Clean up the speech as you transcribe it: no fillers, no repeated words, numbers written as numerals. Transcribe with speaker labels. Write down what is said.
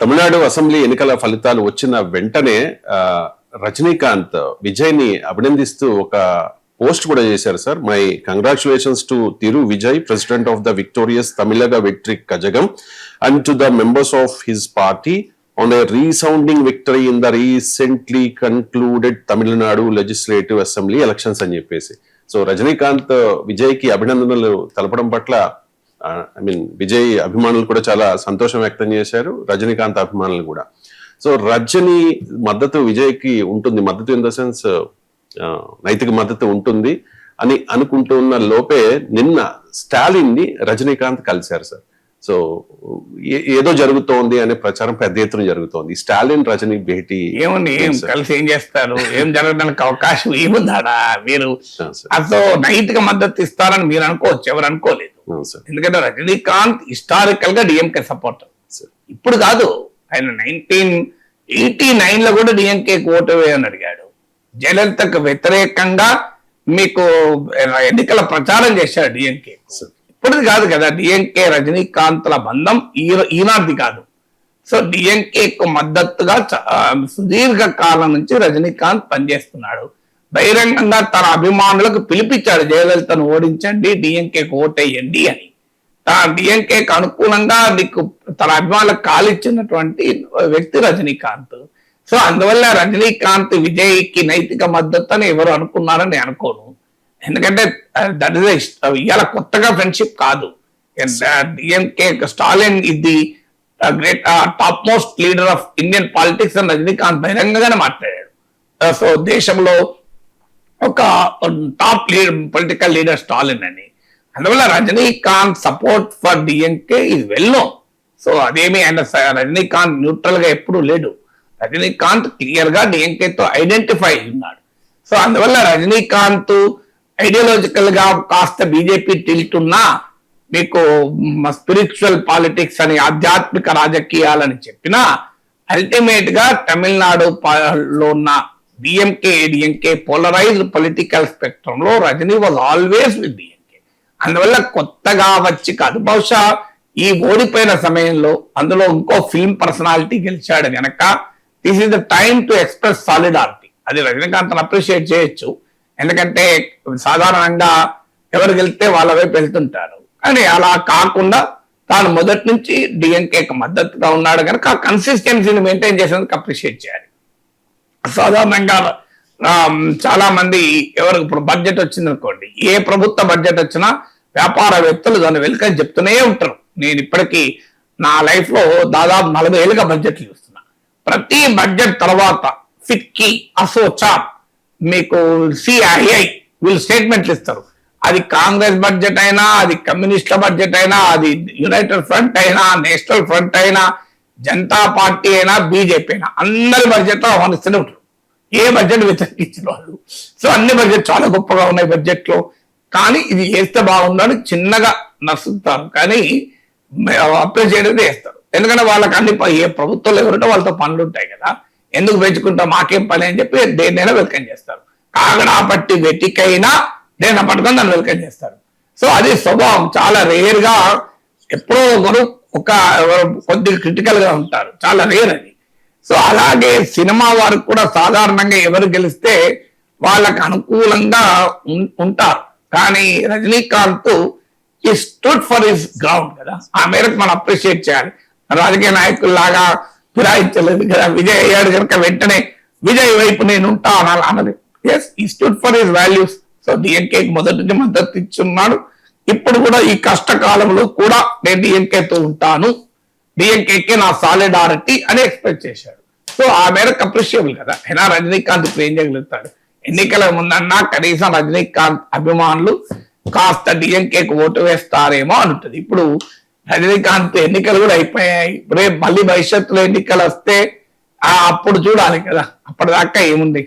Speaker 1: Tamil Nadu assembly ఎన్నికల ఫలితాలు వచ్చిన వెంటనే రజనీకాంత్ విజయ్ ని అభినందిస్తూ ఒక పోస్ట్ కూడా చేశారు sir. My congratulations to Thiru Vijay, president of the victorious Tamilaga Vettri Kazhagam, and to the members of his party on a resounding victory in the recently concluded Tamil Nadu legislative assembly elections అని చెప్పేసి. సో రజనీకాంత్ విజయ్ కి అభినందనలు తెలపడం పట్ల విజయ్ అభిమానులు కూడా చాలా సంతోషం వ్యక్తం చేశారు, రజనీకాంత్ అభిమానులు కూడా. సో రజనీ మద్దతు విజయ్ కి ఉంటుంది, మద్దతు ఇన్ ద సెన్స్ నైతిక మద్దతు ఉంటుంది అని అనుకుంటున్న లోపే నిన్న స్టాలిన్ ని రజనీకాంత్ కలిశారు సార్. సో ఏదో జరుగుతోంది అనే ప్రచారం పెద్ద ఎత్తున జరుగుతోంది. స్టాలిన్ రజనీ భేటీ
Speaker 2: ఏముంది, ఏం కలిసి ఏం చేస్తారు, ఏం జరగడానికి అవకాశం ఏముందాడా? మీరు అసలు నైతిక మద్దతు ఇస్తారని మీరు అనుకోవచ్చు, ఎవరు అనుకోలేదు. ఎందుకంటే రజనీకాంత్ హిస్టారికల్ గా డిఎంకే సపోర్టర్. ఇప్పుడు కాదు, ఆయన 1989 లో కూడా డిఎంకే ఓటు వేయని అడిగాడు. జయలలితకు వ్యతిరేకంగా మీకు ఎన్నికల ప్రచారం చేశాడు డిఎంకే. ఇప్పటిది కాదు కదా డిఎంకే రజనీకాంత్ల బంధం, ఈనాటిది కాదు. సో డిఎంకేకు మద్దతుగా సుదీర్ఘ కాలం నుంచి రజనీకాంత్ పనిచేస్తున్నాడు. బహిరంగంగా తన అభిమానులకు పిలిపించాడు, జయలలితను ఓడించండి, డిఎంకేకు ఓటేయండి అని. డిఎంకేకు అనుకూలంగా నీకు తన అభిమానులకు కాలిచ్చినటువంటి వ్యక్తి రజనీకాంత్. సో అందువల్ల రజనీకాంత్ విజయ్కి నైతిక మద్దతు అని ఎవరు అనుకున్నారని నేను అనుకోను. ఎందుకంటే దట్ ఇస్ ఇవాళ కొత్తగా ఫ్రెండ్షిప్ కాదు. DMK Stalin is the great top most leader of Indian politics అని రజనీకాంత్ బహిరంగంగానే మాట్లాడాడు. సో దేశంలో ఒక టాప్ పొలిటికల్ లీడర్ స్టాలిన్ అని. అందువల్ల రజనీకాంత్ సపోర్ట్ ఫర్ డిఎంకే ఇది వెల్ నోన్. సో అదేమి ఆయన రజనీకాంత్ న్యూట్రల్ గా ఎప్పుడూ లేడు. రజనీకాంత్ క్లియర్ గా డిఎంకేతో ఐడెంటిఫై ఉన్నాడు. సో అందువల్ల రజనీకాంత్ ఐడియాలజికల్ గా కాస్త బీజేపీ టిల్ట్ ఉన్నా, మీకు స్పిరిచువల్ పాలిటిక్స్ అని ఆధ్యాత్మిక రాజకీయాలని చెప్పినా, అల్టిమేట్ గా తమిళనాడులో ఉన్న డిఎంకే పోలరైజ్డ్ పొలిటికల్ స్పెక్ట్రమ్ లో Rajini was always with DMK. అందువల్ల కొత్తగా వచ్చి కాదు, బహుశా ఈ ఓడిపోయిన సమయంలో అందులో ఇంకో ఫిల్మ్ పర్సనాలిటీ గెలిచాడు కనుక this is the time to express solidarity. అది రజనీకాంత్ అప్రిషియేట్ చేయొచ్చు, ఎందుకంటే సాధారణంగా ఎవరు గెలిస్తే వాళ్ళ వైపు వెళ్తుంటారు. కానీ అలా కాకుండా తాను మొదటి నుంచి డిఎంకేకి మద్దతుగా ఉన్నాడు కనుక ఆ కన్సిస్టెన్సీని మెయింటైన్ చేసేందుకు అప్రిషియేట్ చేయాలి. సాధారణంగా చాలా మంది ఎవరికి ఇప్పుడు బడ్జెట్ వచ్చింది అనుకోండి, ఏ ప్రభుత్వ బడ్జెట్ వచ్చినా వ్యాపారవేత్తలు దాన్ని వెల్కమ్ చెప్తూనే ఉంటారు. నేను ఇప్పటికీ నా లైఫ్ లో దాదాపు 40 ఏళ్ళుగా బడ్జెట్లు చూస్తున్నా. ప్రతి బడ్జెట్ తర్వాత ఫిక్కీ, అసోచామ్, మీకు సిఐఐ వీళ్ళు స్టేట్మెంట్లు ఇస్తారు. అది కాంగ్రెస్ బడ్జెట్ అయినా, అది కమ్యూనిస్టుల బడ్జెట్ అయినా, అది యునైటెడ్ ఫ్రంట్ అయినా, నేషనల్ ఫ్రంట్ అయినా, జనతా పార్టీ అయినా, బీజేపీ అయినా, అందరి బడ్జెట్ ఆహ్వానిస్తూనే ఉంటారు, ఏ బడ్జెట్ వ్యతిరేకించిన వాళ్ళు. సో అన్ని బడ్జెట్ చాలా గొప్పగా ఉన్నాయి బడ్జెట్లో, కానీ ఇది వేస్తే బాగుందని చిన్నగా నసుకుతారు, కానీ అప్రిషియేట్ అయితే వేస్తారు. ఎందుకంటే వాళ్ళకి అన్ని ఏ ప్రభుత్వాలు ఎవరుంటే వాళ్ళతో పనులు ఉంటాయి కదా, ఎందుకు పెంచుకుంటా మాకేం పని అని చెప్పి దేన్నైనా వెల్కమ్ చేస్తారు. కాగడా పట్టి వెటికైనా దేన్న పట్టుకొని దాన్ని వెల్కమ్ చేస్తారు. సో అది స్వభావం. చాలా రేర్ గా ఎప్పుడో ఒకరు కొద్దిగా క్రిటికల్ గా ఉంటారు, చాలా రేర్ అది. సో అలాగే సినిమా వారికి కూడా సాధారణంగా ఎవరు గెలిస్తే వాళ్ళకి అనుకూలంగా ఉంటారు. కానీ రజనీకాంత్ ఈ స్టూడ్ ఫర్ హిస్ గ్రౌండ్ కదా, ఆ మేరకు మనం అప్రిషియేట్ చేయాలి. రాజకీయ నాయకుల్లాగా ఫిరాయించలేదు కదా, విజయ్ అయ్యాడు కనుక వెంటనే విజయ్ వైపు నేను ఉంటా అన్నది. ఎస్, ఈ stood for his values. So డిఎంకేకి మొదటి నుంచి మద్దతు ఇచ్చున్నాడు. ఇప్పుడు కూడా ఈ కష్టకాలంలో కూడా నేను డిఎంకేతో ఉంటాను, డిఎంకేకి నా సాలిడారిటీ అని ఎక్స్పెక్ట్ చేశాడు. సో ఆ మేరకు అప్రిషియబుల్ కదా. అయినా రజనీకాంత్ ఇప్పుడు ఏం చేయగలుగుతాడు? ఎన్నికల ముందన్నా కనీసం రజనీకాంత్ అభిమానులు కాస్త డిఎంకేకి ఓటు వేస్తారేమో అనుంటుంది. ఇప్పుడు రజనీకాంత్ ఎన్నికలు కూడా అయిపోయాయి, రేపు మళ్ళీ భవిష్యత్తులో ఎన్నికలు వస్తే అప్పుడు చూడాలి కదా, అప్పటిదాకా ఏముంది.